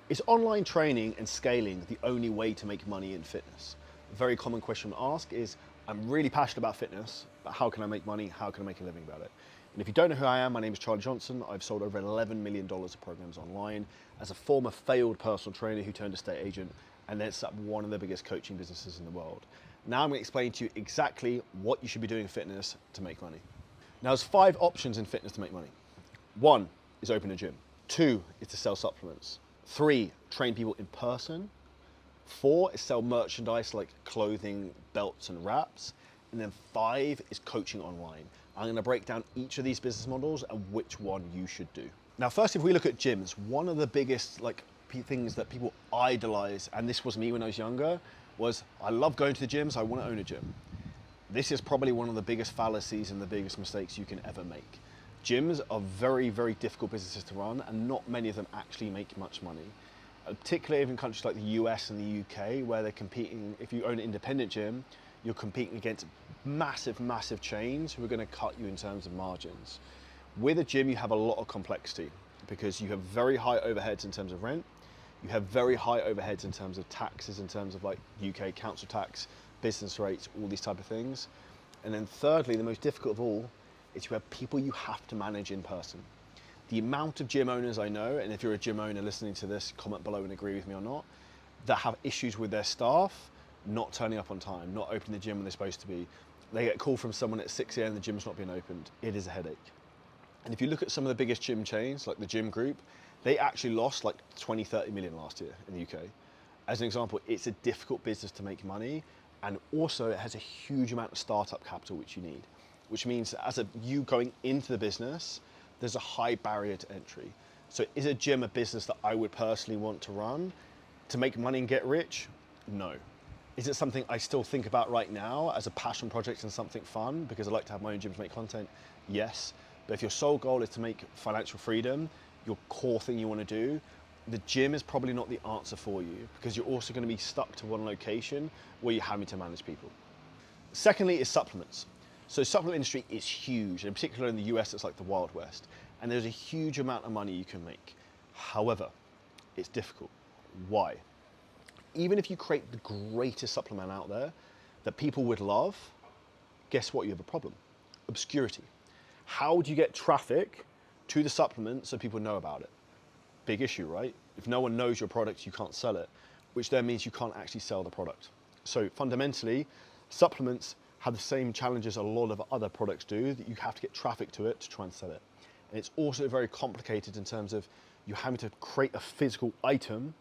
Is online training and scaling the only way to make money in fitness? A very common question to ask is, I'm really passionate about fitness, but how can I make money? How can I make a living about it? And if you don't know who I am, my name is Charlie Johnson. I've sold over $11 million of programs online as a former failed personal trainer who turned estate agent and then set up one of the biggest coaching businesses in the world. Now I'm going to explain to you exactly what you should be doing in fitness to make money. Now there's 5 options in fitness to make money. 1 is open a gym. 2 is to sell supplements. 3, train people in person. 4 is sell merchandise like clothing, belts and wraps. And then 5 is coaching online. I'm going to break down each of these business models and which one you should do. Now first, if we look at gyms, one of the biggest things that people idolize, and this was me when I was younger, was I love going to the gyms, I want to own a gym. This is probably one of the biggest fallacies and the biggest mistakes you can ever make. Gyms are very, very difficult businesses to run, and not many of them actually make much money. Particularly in countries like the US and the UK, where they're competing, if you own an independent gym, you're competing against massive, massive chains who are going to cut you in terms of margins. With a gym, you have a lot of complexity because you have very high overheads in terms of rent. You have very high overheads in terms of taxes, in terms of like UK council tax, business rates, all these type of things. And then thirdly, the most difficult of all, is you have people you have to manage in person. The amount of gym owners I know, and if you're a gym owner listening to this, comment below and agree with me or not, that have issues with their staff not turning up on time, not opening the gym when they're supposed to be. They get a call from someone at 6 a.m. the gym's not being opened. It is a headache. And if you look at some of the biggest gym chains, like the Gym Group, they actually lost like 20, 30 million last year in the UK. As an example, it's a difficult business to make money, and also it has a huge amount of startup capital which you need, which means that as you going into the business, there's a high barrier to entry. So is a gym a business that I would personally want to run to make money and get rich? No. Is it something I still think about right now as a passion project and something fun because I like to have my own gym to make content? Yes. But if your sole goal is to make financial freedom, your core thing you want to do, the gym is probably not the answer for you because you're also going to be stuck to one location where you're having to manage people. Secondly is supplements. So supplement industry is huge, and in particular in the US, it's like the Wild West. And there's a huge amount of money you can make. However, it's difficult. Why? Even if you create the greatest supplement out there that people would love, guess what? You have a problem. Obscurity. How do you get traffic to the supplement so people know about it? Big issue, right? If no one knows your product, you can't sell it, which then means you can't actually sell the product. So fundamentally, supplements have the same challenges a lot of other products do, that you have to get traffic to it to try and sell it. And it's also very complicated in terms of you having to create a physical item,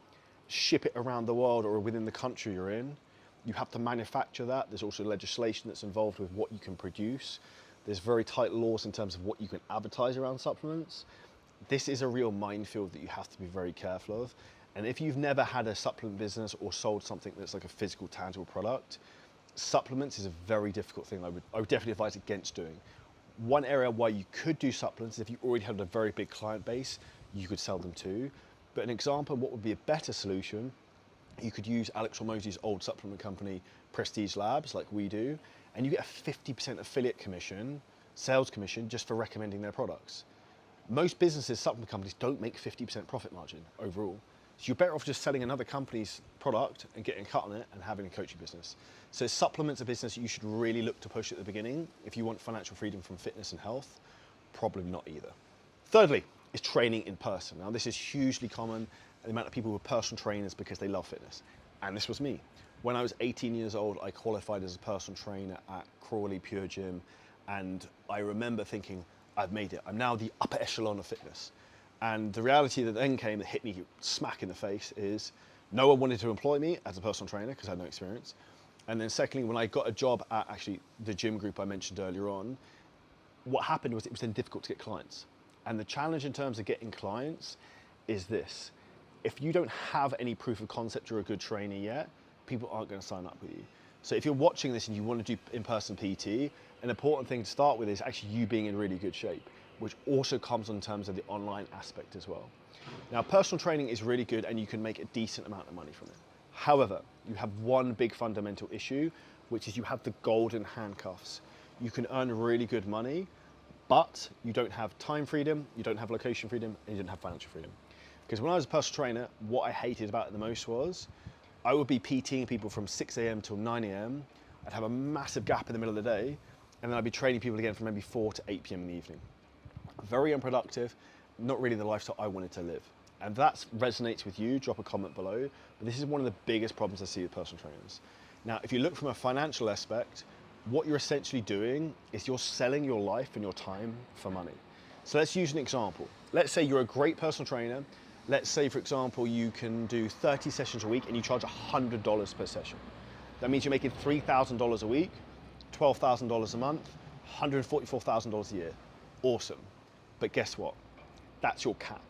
ship it around the world or within the country you're in. You have to manufacture that. There's also legislation that's involved with what you can produce. There's very tight laws in terms of what you can advertise around supplements. This is a real minefield that you have to be very careful of. And if you've never had a supplement business or sold something that's like a physical, tangible product, supplements is a very difficult thing I would definitely advise against doing. One area why you could do supplements, if you already had a very big client base, you could sell them too. But an example of what would be a better solution, you could use Alex Hormozi's old supplement company, Prestige Labs, like we do, and you get a 50% affiliate commission, sales commission, just for recommending their products. Most businesses, supplement companies, don't make 50% profit margin overall. So you're better off just selling another company's product and getting a cut on it and having a coaching business. So supplements are a business you should really look to push at the beginning. If you want financial freedom from fitness and health, probably not either. Thirdly, is training in person. Now this is hugely common, the amount of people who are personal trainers because they love fitness. And this was me. When I was 18 years old, I qualified as a personal trainer at Crawley Pure Gym. And I remember thinking, I've made it. I'm now the upper echelon of fitness. And the reality that then came that hit me smack in the face is no one wanted to employ me as a personal trainer because I had no experience. And then secondly, when I got a job at actually the Gym Group I mentioned earlier on, what happened was it was then difficult to get clients. And the challenge in terms of getting clients is this. If you don't have any proof of concept you're a good trainer yet, people aren't going to sign up with you. So if you're watching this and you want to do in-person PT, an important thing to start with is actually you being in really good shape, which also comes in terms of the online aspect as well. Now, personal training is really good and you can make a decent amount of money from it. However, you have one big fundamental issue, which is you have the golden handcuffs. You can earn really good money, but you don't have time freedom, you don't have location freedom, and you don't have financial freedom. Because when I was a personal trainer, what I hated about it the most was I would be PTing people from 6 a.m. till 9 a.m. I'd have a massive gap in the middle of the day, and then I'd be training people again from maybe 4 to 8 p.m. in the evening. Very unproductive, not really the lifestyle I wanted to live. And if that resonates with you, drop a comment below. But this is one of the biggest problems I see with personal trainers. Now, if you look from a financial aspect, what you're essentially doing is you're selling your life and your time for money. So let's use an example. Let's say you're a great personal trainer. Let's say, for example, you can do 30 sessions a week and you charge $100 per session. That means you're making $3,000 a week, $12,000 a month, $144,000 a year. Awesome. But guess what? That's your cap.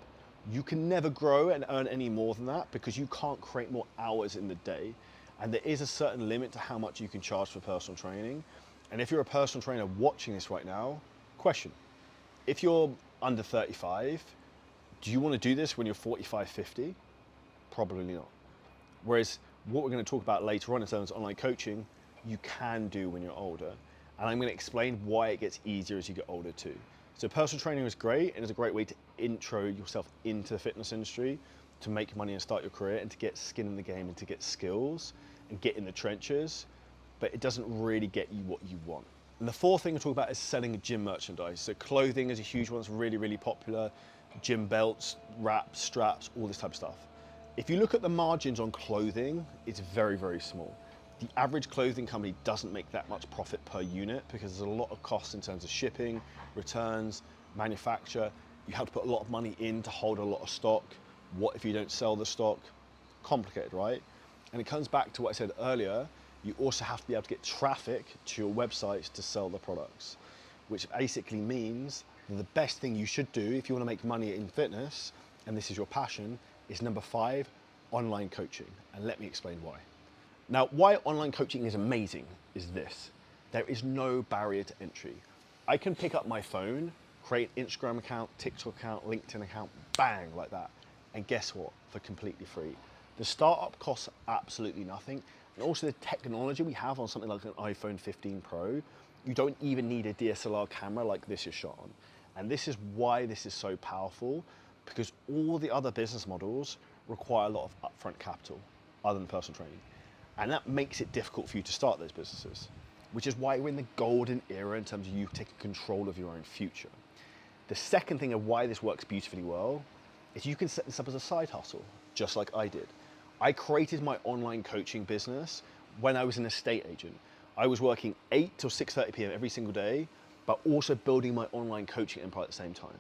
You can never grow and earn any more than that because you can't create more hours in the day. And there is a certain limit to how much you can charge for personal training. And if you're a personal trainer watching this right now, question. If you're under 35, do you want to do this when you're 45, 50? Probably not. Whereas what we're going to talk about later on in terms of online coaching, you can do when you're older. And I'm going to explain why it gets easier as you get older too. So personal training is great and it's a great way to intro yourself into the fitness industry, to make money and start your career and to get skin in the game and to get skills and get in the trenches, but it doesn't really get you what you want. And the fourth thing to talk about is selling gym merchandise. So clothing is a huge one, it's really, really popular. Gym belts, wraps, straps, all this type of stuff. If you look at the margins on clothing, it's very, very small. The average clothing company doesn't make that much profit per unit because there's a lot of costs in terms of shipping, returns, manufacture. You have to put a lot of money in to hold a lot of stock. What if you don't sell the stock? Complicated, right? And it comes back to what I said earlier. You also have to be able to get traffic to your websites to sell the products, which basically means that the best thing you should do if you want to make money in fitness, and this is your passion, is number 5, online coaching. And let me explain why. Now, why online coaching is amazing is this. There is no barrier to entry. I can pick up my phone, create an Instagram account, TikTok account, LinkedIn account, bang, like that. And guess what? For completely free. The startup costs absolutely nothing. And also the technology we have on something like an iPhone 15 Pro, you don't even need a DSLR camera like this is shot on. And this is why this is so powerful, because all the other business models require a lot of upfront capital other than personal training. And that makes it difficult for you to start those businesses, which is why we're in the golden era in terms of you taking control of your own future. The second thing of why this works beautifully well is you can set this up as a side hustle, just like I did. I created my online coaching business when I was an estate agent. I was working 8 till 6:30 p.m. every single day, but also building my online coaching empire at the same time.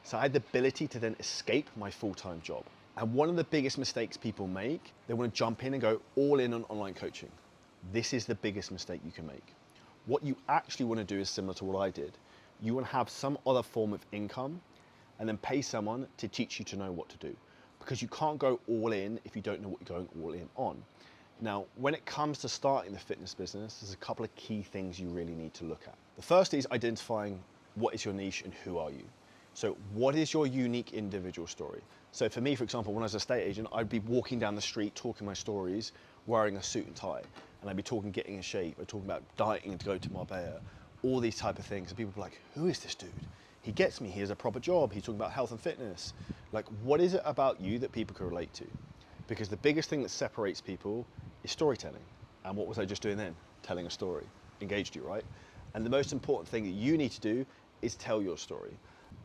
So I had the ability to then escape my full-time job. And one of the biggest mistakes people make, they want to jump in and go all in on online coaching. This is the biggest mistake you can make. What you actually want to do is similar to what I did. You want to have some other form of income and then pay someone to teach you to know what to do. Because you can't go all in if you don't know what you're going all in on. Now, when it comes to starting the fitness business, there's a couple of key things you really need to look at. The first is identifying what is your niche and who are you. So what is your unique individual story? So for me, for example, when I was a estate agent, I'd be walking down the street talking my stories, wearing a suit and tie, and I'd be talking getting in shape, or talking about dieting to go to Marbella, all these type of things. And people would be like, who is this dude? He gets me, he has a proper job, he's talking about health and fitness. Like, what is it about you that people can relate to? Because the biggest thing that separates people is storytelling. And what was I just doing then? Telling a story. Engaged you, right? And the most important thing that you need to do is tell your story.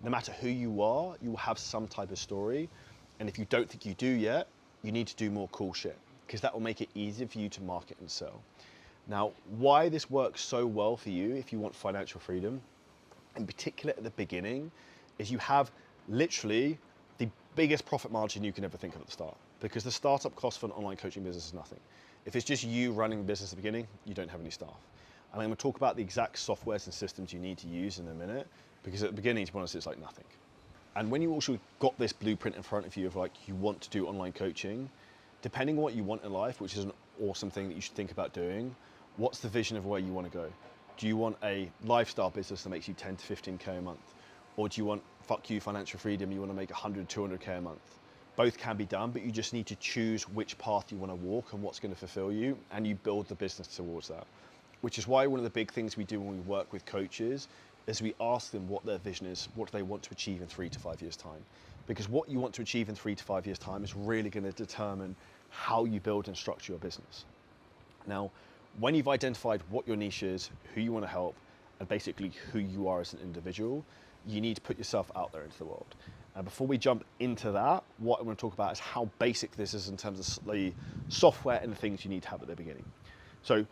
No matter who you are, you will have some type of story. And if you don't think you do yet, you need to do more cool shit, because that will make it easier for you to market and sell. Now, why this works so well for you if you want financial freedom, in particular at the beginning, is you have literally the biggest profit margin you can ever think of at the start, because the startup cost for an online coaching business is nothing. If it's just you running the business at the beginning, you don't have any staff. And I'm going to talk about the exact softwares and systems you need to use in a minute, because at the beginning, to be honest, it's like nothing. And when you also got this blueprint in front of you of like, you want to do online coaching, depending on what you want in life, which is an awesome thing that you should think about doing, what's the vision of where you want to go? Do you want a lifestyle business that makes you 10 to 15K a month? Or do you want, fuck you, financial freedom, you want to make 100, 200K a month? Both can be done, but you just need to choose which path you want to walk and what's going to fulfill you, and you build the business towards that. Which is why one of the big things we do when we work with coaches is we ask them what their vision is, what do they want to achieve in 3 to 5 years' time. because what you want to achieve in 3 to 5 years' time is really going to determine how you build and structure your business. Now, when you've identified what your niche is, who you want to help, and basically who you are as an individual, you need to put yourself out there into the world. And before we jump into that, what I want to talk about is how basic this is in terms of the software and the things you need to have at the beginning. So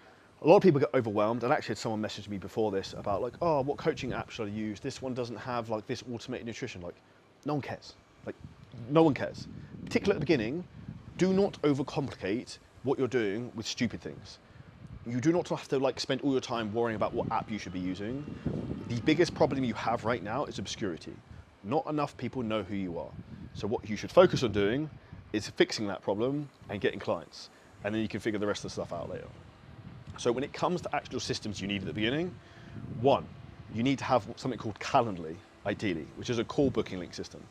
a lot of people get overwhelmed, and actually someone messaged me before this about like, oh, what coaching app should I use? This one doesn't have like this automated nutrition. Like, no one cares. Like, no one cares. Particularly at the beginning, do not overcomplicate what you're doing with stupid things. You do not have to like spend all your time worrying about what app you should be using. The biggest problem you have right now is obscurity. Not enough people know who you are. So what you should focus on doing is fixing that problem and getting clients. And then you can figure the rest of the stuff out later. So when it comes to actual systems you need at the beginning, one, you need to have something called Calendly, ideally, which is a call booking link system.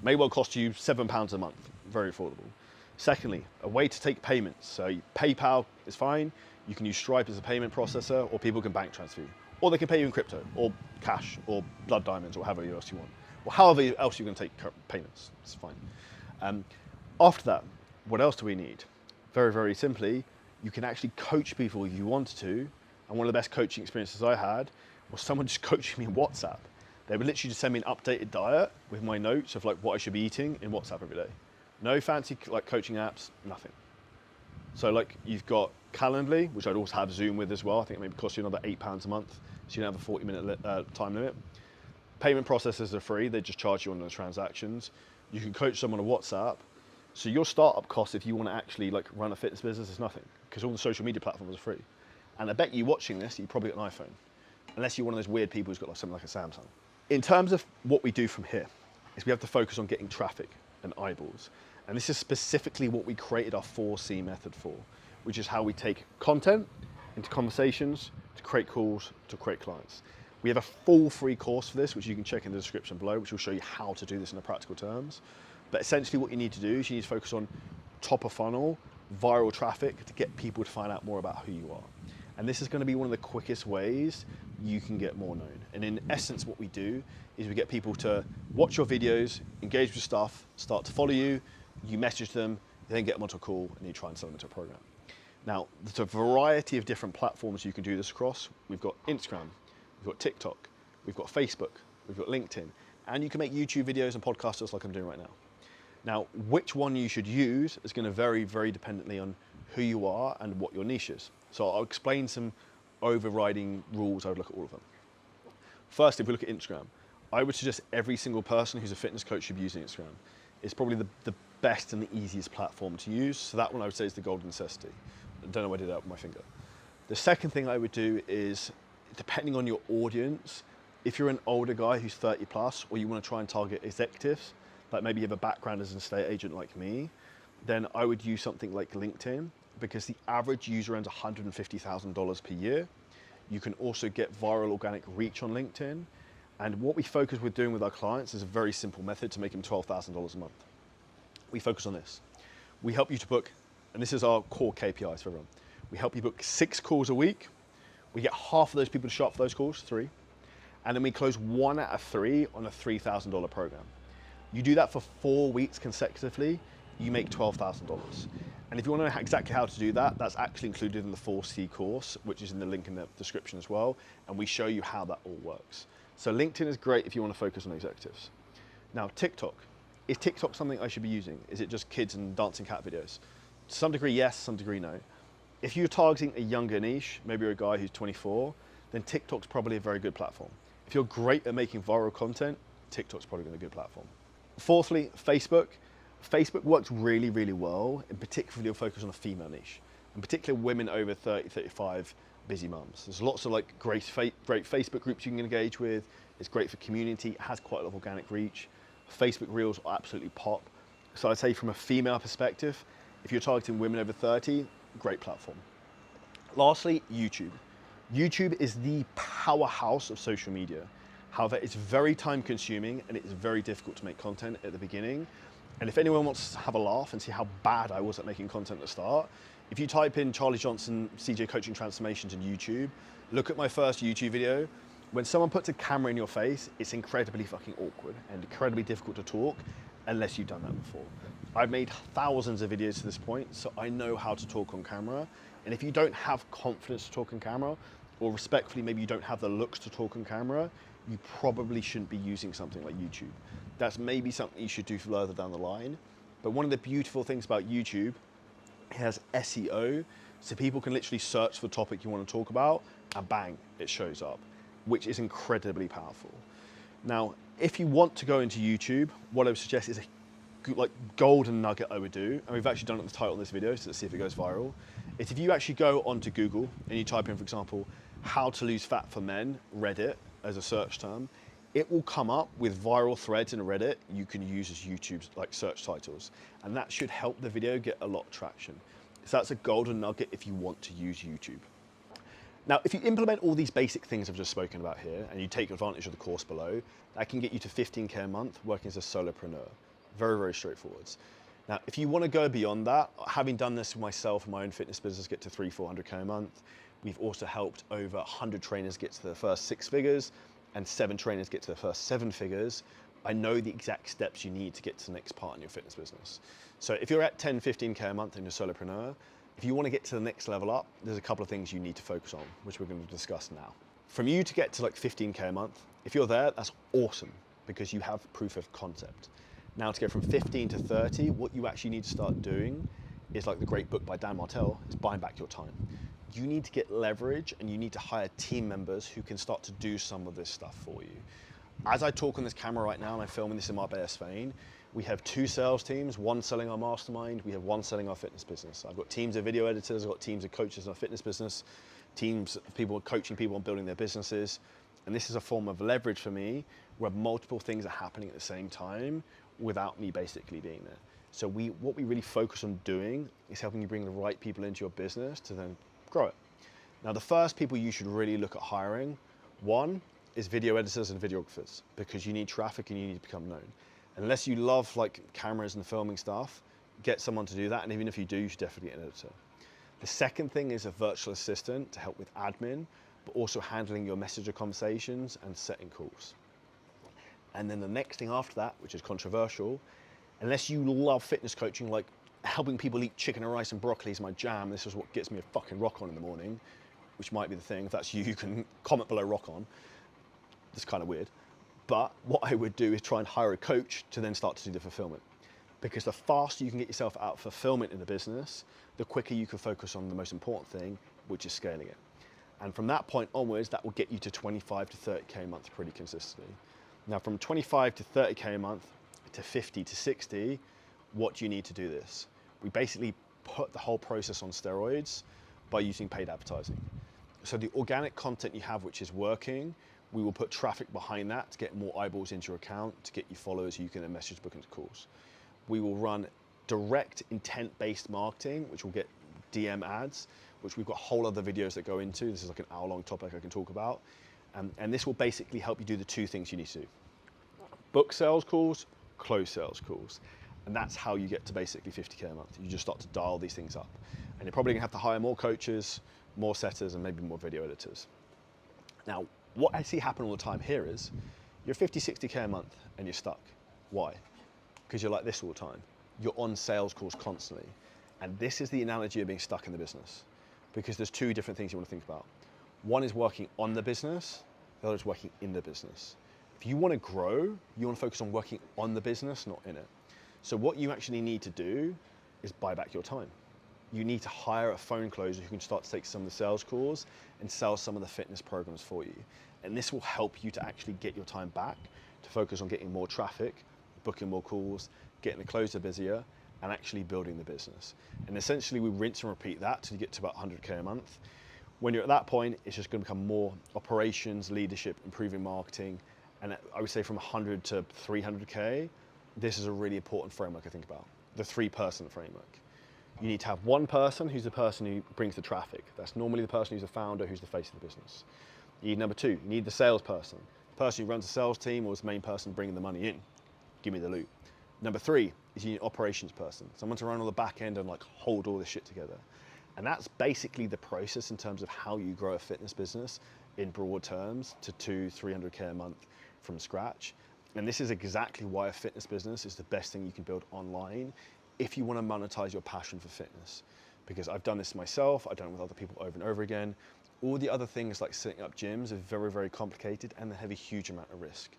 May well cost you £7 a month, very affordable. Secondly, a way to take payments. So PayPal is fine. You can use Stripe as a payment processor, or people can bank transfer you. Or they can pay you in crypto, or cash, or blood diamonds, or however else you want. Or however else you can take payments, it's fine. After that, what else do we need? Very, very simply, you can actually coach people if you wanted to. And one of the best coaching experiences I had was someone just coaching me in WhatsApp. They would literally just send me an updated diet with my notes of like what I should be eating in WhatsApp every day. No fancy like coaching apps, nothing. So like you've got Calendly, which I'd also have Zoom with as well. I think it maybe costs you another £8 a month. So you don't have a 40-minute time limit. Payment processors are free. They just charge you on the transactions. You can coach someone on WhatsApp. So your startup cost, if you want to actually like run a fitness business, is nothing, because all the social media platforms are free. And I bet you watching this, you probably got an iPhone, unless you're one of those weird people who's got like something like a Samsung. In terms of what we do from here, is we have to focus on getting traffic and eyeballs. And this is specifically what we created our 4C method for, which is how we take content into conversations, to create calls, to create clients. We have a full free course for this, which you can check in the description below, which will show you how to do this in the practical terms. But essentially what you need to do is you need to focus on top of funnel, viral traffic to get people to find out more about who you are. And this is going to be one of the quickest ways you can get more known. And in essence, what we do is we get people to watch your videos, engage with stuff, start to follow you, you message them, you then get them onto a call, and you try and sell them into a program. Now, there's a variety of different platforms you can do this across. We've got Instagram, we've got TikTok, we've got Facebook, we've got LinkedIn, and you can make YouTube videos and podcasts just like I'm doing right now. Now, which one you should use is going to vary very dependently on who you are and what your niche is. So I'll explain some overriding rules. I would look at all of them. First, if we look at Instagram, I would suggest every single person who's a fitness coach should be using Instagram. It's probably the best and the easiest platform to use. So that one I would say is the golden necessity. I don't know why I did that with my finger. The second thing I would do is, depending on your audience, if you're an older guy who's 30 plus, or you want to try and target executives, like maybe you have a background as an estate agent like me, then I would use something like LinkedIn, because the average user earns $150,000 per year. You can also get viral organic reach on LinkedIn. And what we focus with doing with our clients is a very simple method to make them $12,000 a month. We focus on this. We help you to book, and this is our core KPIs for everyone. We help you book 6 calls a week. We get half of those people to show up for those calls, 3. And then we close 1 out of 3 on a $3,000 program. You do that for 4 weeks consecutively, you make $12,000. And if you want to know exactly how to do that, that's actually included in the 4C course, which is in the link in the description as well. And we show you how that all works. So LinkedIn is great if you want to focus on executives. Now, TikTok. Is TikTok something I should be using? Is it just kids and dancing cat videos? To some degree, yes, some degree, no. If you're targeting a younger niche, maybe you're a guy who's 24, then TikTok's probably a very good platform. If you're great at making viral content, TikTok's probably going to be a good platform. Fourthly, Facebook. Facebook works really, really well, and particularly you'll focus on a female niche, and particularly women over 30, 35, busy mums. There's lots of like great Facebook groups you can engage with. It's great for community. It has quite a lot of organic reach. Facebook Reels are absolutely pop. So I'd say from a female perspective, if you're targeting women over 30, great platform. Lastly, YouTube. YouTube is the powerhouse of social media. However, it's very time consuming and it's very difficult to make content at the beginning. And if anyone wants to have a laugh and see how bad I was at making content at the start, if you type in Charlie Johnson, CJ Coaching Transformations in YouTube, look at my first YouTube video. When someone puts a camera in your face, it's incredibly fucking awkward and incredibly difficult to talk. unless you've done that before. I've made thousands of videos to this point, so I know how to talk on camera. And if you don't have confidence to talk on camera, or respectfully, maybe you don't have the looks to talk on camera, you probably shouldn't be using something like YouTube. That's maybe something you should do further down the line. But one of the beautiful things about YouTube, it has SEO, so people can literally search for the topic you want to talk about, and bang, it shows up, which is incredibly powerful. Now, if you want to go into YouTube, what I would suggest is a golden nugget I would do, and we've actually done it in the title of this video, so let's see if it goes viral, is if you actually go onto Google and you type in, for example, how to lose fat for men, Reddit, as a search term, it will come up with viral threads in Reddit you can use as YouTube's search titles. And that should help the video get a lot of traction. So that's a golden nugget if you want to use YouTube. Now, if you implement all these basic things I've just spoken about here, and you take advantage of the course below, that can get you to 15K a month working as a solopreneur. Very, very straightforward. Now, if you want to go beyond that, having done this myself in my own fitness business, get to 300-400K a month. We've also helped over 100 trainers get to their first 6 figures and 7 trainers get to their first 7 figures. I know the exact steps you need to get to the next part in your fitness business. So if you're at 10-15K a month and you're a solopreneur, if you want to get to the next level up, there's a couple of things you need to focus on, which we're going to discuss now. From you to get to 15K a month, if you're there, that's awesome because you have proof of concept. Now to go from 15 to 30, what you actually need to start doing is like the great book by Dan Martell, is buying back your time. You need to get leverage and you need to hire team members who can start to do some of this stuff for you. As I talk on this camera right now and I'm filming this in my best vein, we have 2 sales teams, one selling our mastermind, we have one selling our fitness business. I've got teams of video editors, I've got teams of coaches in our fitness business, teams of people coaching people on building their businesses. And this is a form of leverage for me where multiple things are happening at the same time without me basically being there. So what we really focus on doing is helping you bring the right people into your business to then grow it. Now, the first people you should really look at hiring, one is video editors and videographers, because you need traffic and you need to become known. Unless you love cameras and filming stuff, get someone to do that. And even if you do, you should definitely get an editor. The second thing is a virtual assistant to help with admin, but also handling your messenger conversations and setting calls. And then the next thing after that, which is controversial, unless you love fitness coaching, like helping people eat chicken and rice and broccoli is my jam, this is what gets me a fucking rock on in the morning, which might be the thing. If that's you, you can comment below rock on. That's kind of weird. But what I would do is try and hire a coach to then start to do the fulfillment. Because the faster you can get yourself out of fulfillment in the business, the quicker you can focus on the most important thing, which is scaling it. And from that point onwards, that will get you to 25 to 30K a month pretty consistently. Now from 25 to 30K a month to 50 to 60, what do you need to do this? We basically put the whole process on steroids by using paid advertising. So the organic content you have, which is working, we will put traffic behind that to get more eyeballs into your account, to get you followers you can then message, book into calls. We will run direct intent-based marketing, which will get DM ads, which we've got whole other videos that go into. This is like an hour-long topic I can talk about. And this will basically help you do the 2 things you need to do. Book sales calls, close sales calls. And that's how you get to basically 50K a month. You just start to dial these things up. And you're probably gonna have to hire more coaches, more setters, and maybe more video editors. Now, what I see happen all the time here is you're 50, 60K a month and you're stuck. Why? Because you're like this all the time. You're on sales calls constantly. And this is the analogy of being stuck in the business, because there's 2 different things you want to think about. One is working on the business, the other is working in the business. If you want to grow, you want to focus on working on the business, not in it. So what you actually need to do is buy back your time. You need to hire a phone closer who can start to take some of the sales calls and sell some of the fitness programs for you. And this will help you to actually get your time back to focus on getting more traffic, booking more calls, getting the closer busier, and actually building the business. And essentially we rinse and repeat that till you get to about 100K a month. When you're at that point, it's just going to become more operations, leadership, improving marketing. And I would say from 100 to 300K, this is a really important framework I think about, the 3-person framework. You need to have one person who's the person who brings the traffic. That's normally the person who's the founder, who's the face of the business. You need number 2, you need the salesperson, the person who runs the sales team or is the main person bringing the money in. Give me the loot. Number 3 is you need an operations person, someone to run all the back end and hold all this shit together. And that's basically the process in terms of how you grow a fitness business in broad terms to 200-300K a month from scratch. And this is exactly why a fitness business is the best thing you can build online if you want to monetize your passion for fitness. Because I've done this myself, I've done it with other people over and over again. All the other things like setting up gyms are very, very complicated and they have a huge amount of risk.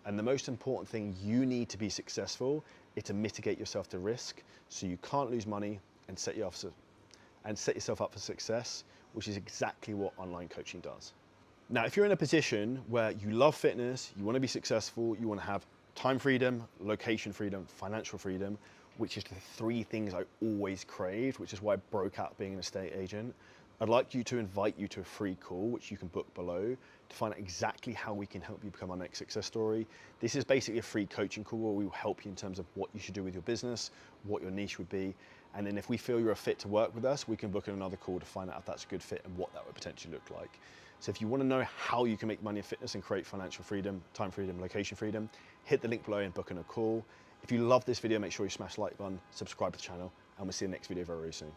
And the most important thing you need to be successful is to mitigate yourself to risk so you can't lose money and set yourself up for success, which is exactly what online coaching does. Now, if you're in a position where you love fitness, you want to be successful, you want to have time freedom, location freedom, financial freedom, which is the three things I always craved, which is why I broke out being an estate agent, I'd like to invite you to a free call, which you can book below, to find out exactly how we can help you become our next success story. This is basically a free coaching call where we will help you in terms of what you should do with your business, what your niche would be, and then if we feel you're a fit to work with us, we can book in another call to find out if that's a good fit and what that would potentially look like. So if you want to know how you can make money in fitness and create financial freedom, time freedom, location freedom, hit the link below and book in a call. If you love this video, make sure you smash the like button, subscribe to the channel, and we'll see you in the next video very, very soon.